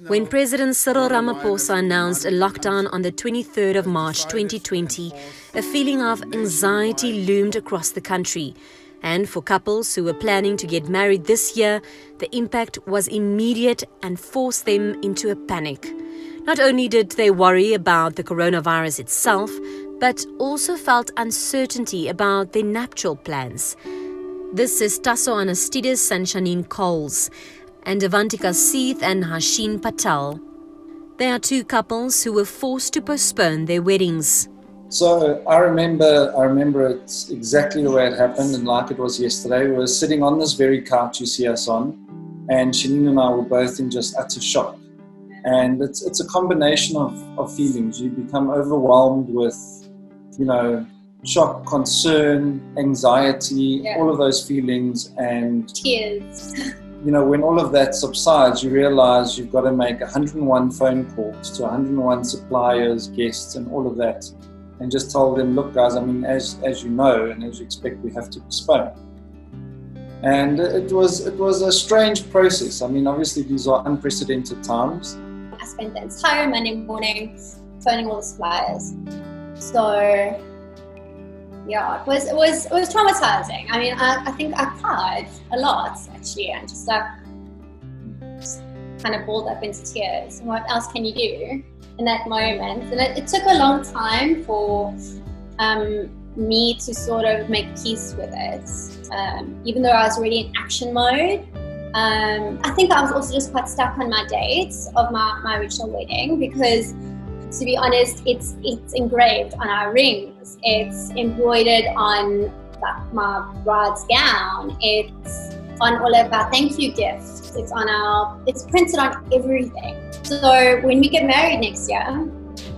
When President Cyril Ramaphosa announced a lockdown on the 23rd of March 2020, a feeling of anxiety loomed across the country. And for couples who were planning to get married this year, the impact was immediate and forced them into a panic. Not only did they worry about the coronavirus itself, but also felt uncertainty about their nuptial plans. This is Tasso Anastidis and Shanine Coles, and Avantika Seeth and Hashin Patel. They are two couples who were forced to postpone their weddings. So I remember it exactly the way it happened, and like it was yesterday. We were sitting on this very couch you see us on, and Shanine and I were both in just utter shock. And it's a combination of feelings. You become overwhelmed with, shock, concern, anxiety, all of those feelings, and tears. When all of that subsides, you realize you've got to make 101 phone calls to 101 suppliers, guests, and all of that, and just tell them, look, guys, as you know, and as you expect, we have to postpone. And it was a strange process. Obviously, these are unprecedented times. I spent the entire Monday morning phoning all the suppliers. So, yeah, it was traumatizing. I think I cried a lot, actually, and just kind of balled up into tears. And what else can you do in that moment? And it took a long time for me to sort of make peace with it. Even though I was already in action mode, I think I was also just quite stuck on my dates of my original wedding, because to be honest, it's engraved on our rings, it's embroidered on my bride's gown, it's on all of our thank you gifts, it's printed on everything. So when we get married next year,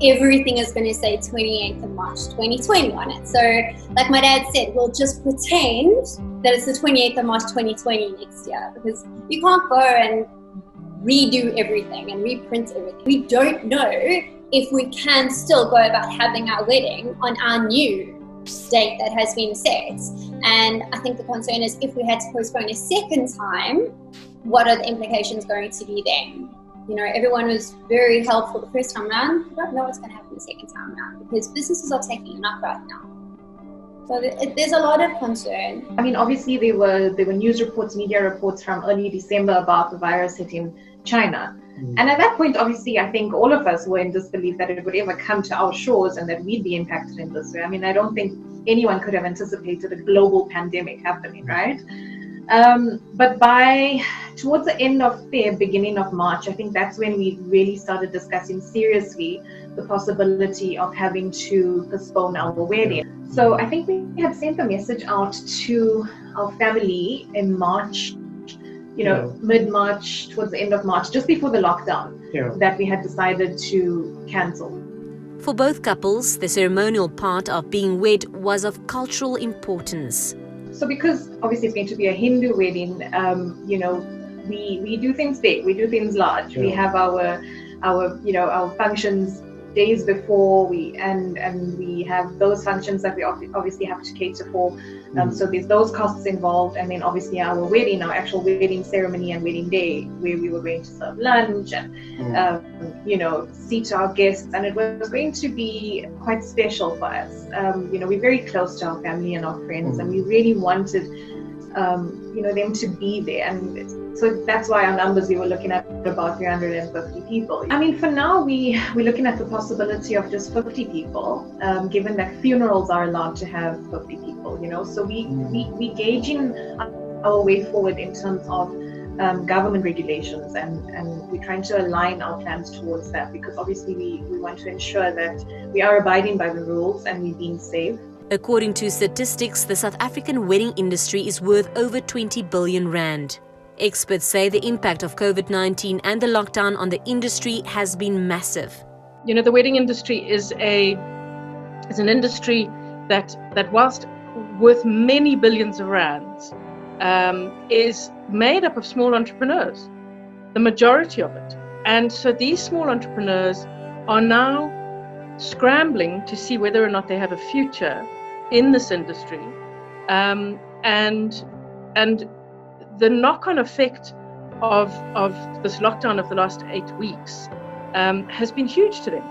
everything is going to say 28th of March 2020 on it. So like my dad said, we'll just pretend that it's the 28th of March 2020 next year, because you can't go and redo everything and reprint everything. We don't know if we can still go about having our wedding on our new date that has been set. And I think the concern is, if we had to postpone a second time, what are the implications going to be then? Everyone was very helpful the first time around. We don't know what's going to happen the second time around, because businesses are taking a knock right now. So there's a lot of concern. Obviously there were news reports, media reports from early December about the virus hitting China. And at that point, obviously, I think all of us were in disbelief that it would ever come to our shores and that we'd be impacted in this way. I don't think anyone could have anticipated a global pandemic happening, right? But towards the end of February, beginning of March, I think that's when we really started discussing seriously the possibility of having to postpone our wedding. So I think we had sent the message out to our family in March, mid-March, towards the end of March, just before the lockdown, that we had decided to cancel. For both couples, the ceremonial part of being wed was of cultural importance. So because obviously it's going to be a Hindu wedding, we do things big, we do things large. We have our functions days before, and we have those functions that we obviously have to cater for. So there's those costs involved, and then obviously our actual wedding ceremony and wedding day, where we were going to serve lunch and seat our guests, and it was going to be quite special for us. We're very close to our family and our friends, and we really wanted them to be there, and so that's why our numbers, we were looking at about 350 people. For now, we're looking at the possibility of just 50 people, given that funerals are allowed to have 50 people, So we gauging our way forward in terms of government regulations, and we're trying to align our plans towards that, because obviously we want to ensure that we are abiding by the rules and we're being safe. According to statistics, the South African wedding industry is worth over 20 billion rand. Experts say the impact of COVID-19 and the lockdown on the industry has been massive. The wedding industry is an industry that whilst worth many billions of rands, is made up of small entrepreneurs, the majority of it. And so these small entrepreneurs are now scrambling to see whether or not they have a future in this industry, and the knock-on effect of this lockdown of the last 8 weeks has been huge to them.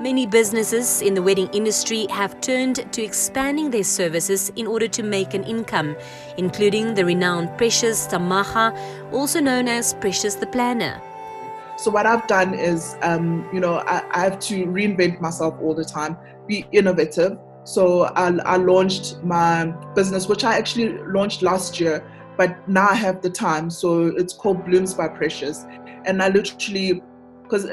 Many businesses in the wedding industry have turned to expanding their services in order to make an income, including the renowned Precious Tamaha, also known as Precious the Planner. So what I've done is, I have to reinvent myself all the time, be innovative. So I launched my business, which I actually launched last year, but now I have the time. So it's called Blooms by Precious. And I literally, because,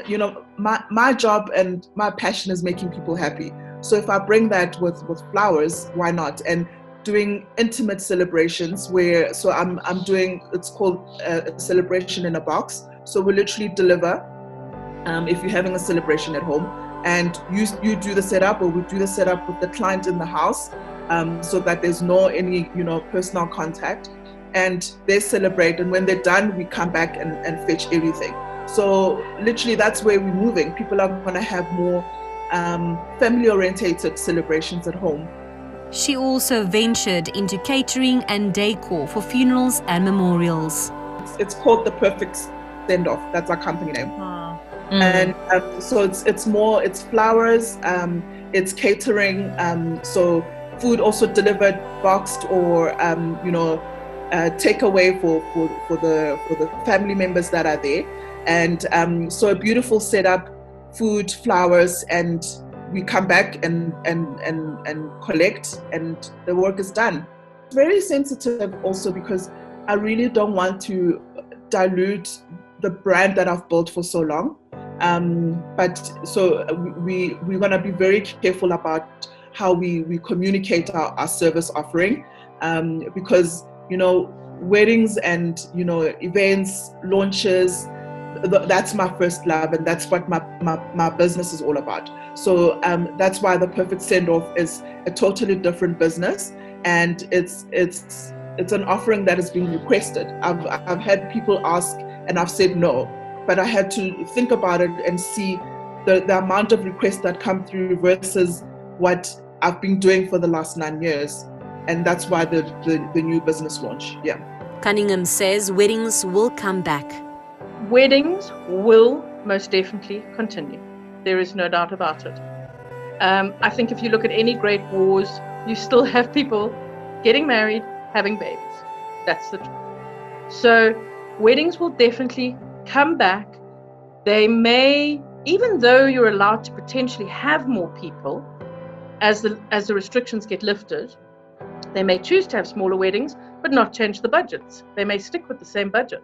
my job and my passion is making people happy. So if I bring that with flowers, why not? And doing intimate celebrations so I'm doing, it's called a celebration in a box. So we literally deliver if you're having a celebration at home, and you do the setup, or we do the setup with the client in the house, so that there's any personal contact, and they celebrate, and when they're done, we come back and fetch everything. So literally that's where we're moving. People are going to have more family orientated celebrations at home. She also ventured into catering and decor for funerals and memorials. It's called the Perfect Sendoff. That's our company name. And so it's flowers, it's catering, so food also delivered, boxed, or takeaway for the family members that are there. And so a beautiful setup, food, flowers, and we come back and collect, and the work is done. It's very sensitive also, because I really don't want to dilute the brand that I've built for so long. But so we're going to be very careful about how we communicate our service offering, because weddings and events, launches, that's my first love, and that's what my business is all about. So that's why the Perfect Sendoff is a totally different business, and it's an offering that has been requested. I've had people ask, and I've said no, but I had to think about it and see the amount of requests that come through versus what I've been doing for the last 9 years, and that's why the new business launch. Yeah. Cunningham says weddings will come back. Weddings will most definitely continue. There is no doubt about it. I think if you look at any great wars, you still have people getting married, having babies. That's the truth. So weddings will definitely come back. They may, even though you're allowed to potentially have more people, as the restrictions get lifted, they may choose to have smaller weddings, but not change the budgets. They may stick with the same budget.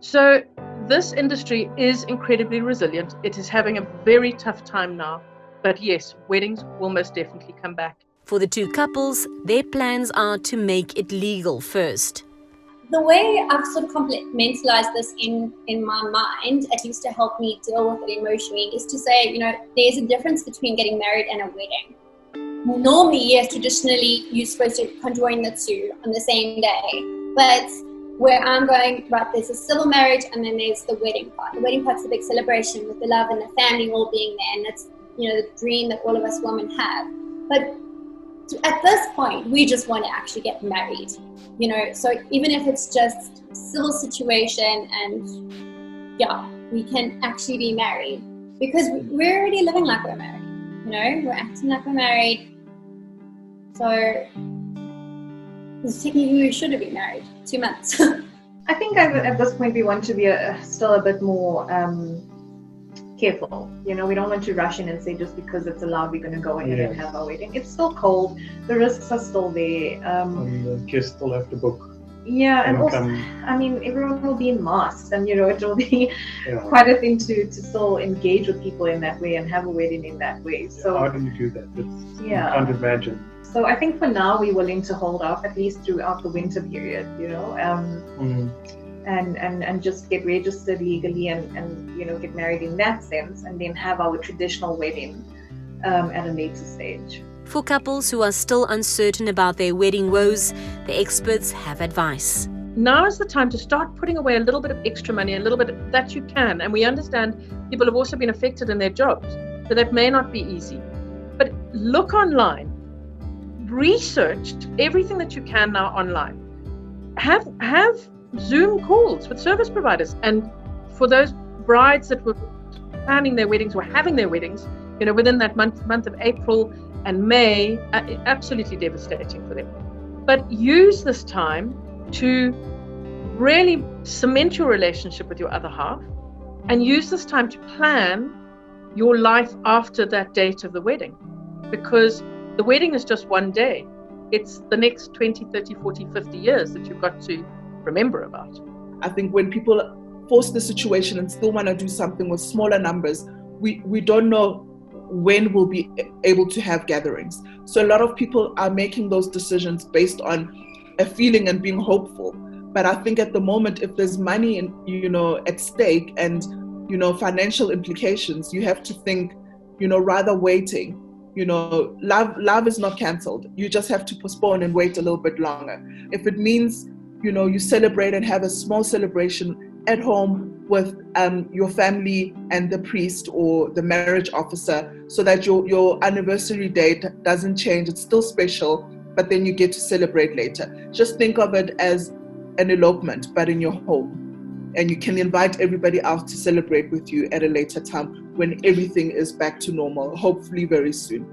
So this industry is incredibly resilient. It is having a very tough time now, but yes, weddings will most definitely come back. For the two couples, their plans are to make it legal first. The way I've sort of compartmentalized this in my mind, at least to help me deal with it emotionally, is to say, there's a difference between getting married and a wedding. Normally, yes, traditionally, you're supposed to conjoin the two on the same day. But where I'm going, right, there's a civil marriage and then there's the wedding part. The wedding part's a big celebration with the love and the family all being there. And that's, the dream that all of us women have. But at this point, we just want to actually get married. So even if it's just civil situation and we can actually be married, because we're already living like we're married. We're acting like we're married. So technically we should have been married 2 months. I think at this point we want to be still a bit more careful. We don't want to rush in and say just because it's allowed we're going to go ahead and have our wedding. It's still cold. The risks are still there. And the guests still have to book. Yeah, and also, everyone will be in masks, and it will be quite a thing to still engage with people in that way and have a wedding in that way. So how do you do that? You can't imagine. So I think for now we're willing to hold off at least throughout the winter period, and just get registered legally and get married in that sense, and then have our traditional wedding at a later stage. For couples who are still uncertain about their wedding woes, the experts have advice. Now is the time to start putting away a little bit of extra money, a little bit that you can. And we understand people have also been affected in their jobs, so that may not be easy. But look online, research everything that you can now online. Have Zoom calls with service providers. And for those brides that were planning their weddings or having their weddings, within that month of April and May, absolutely devastating for them. But use this time to really cement your relationship with your other half, and use this time to plan your life after that date of the wedding, because the wedding is just one day. It's the next 20, 30, 40, 50 years that you've got to remember about. I think when people force the situation and still want to do something with smaller numbers, we don't know when we'll be able to have gatherings. So a lot of people are making those decisions based on a feeling and being hopeful. But I think at the moment, if there's money at stake and financial implications, you have to think rather waiting. Love is not cancelled. You just have to postpone and wait a little bit longer. If it means you celebrate and have a small celebration at home with your family and the priest or the marriage officer, so that your anniversary date doesn't change, it's still special, but then you get to celebrate later. Just think of it as an elopement, but in your home, and you can invite everybody else to celebrate with you at a later time when everything is back to normal, hopefully very soon.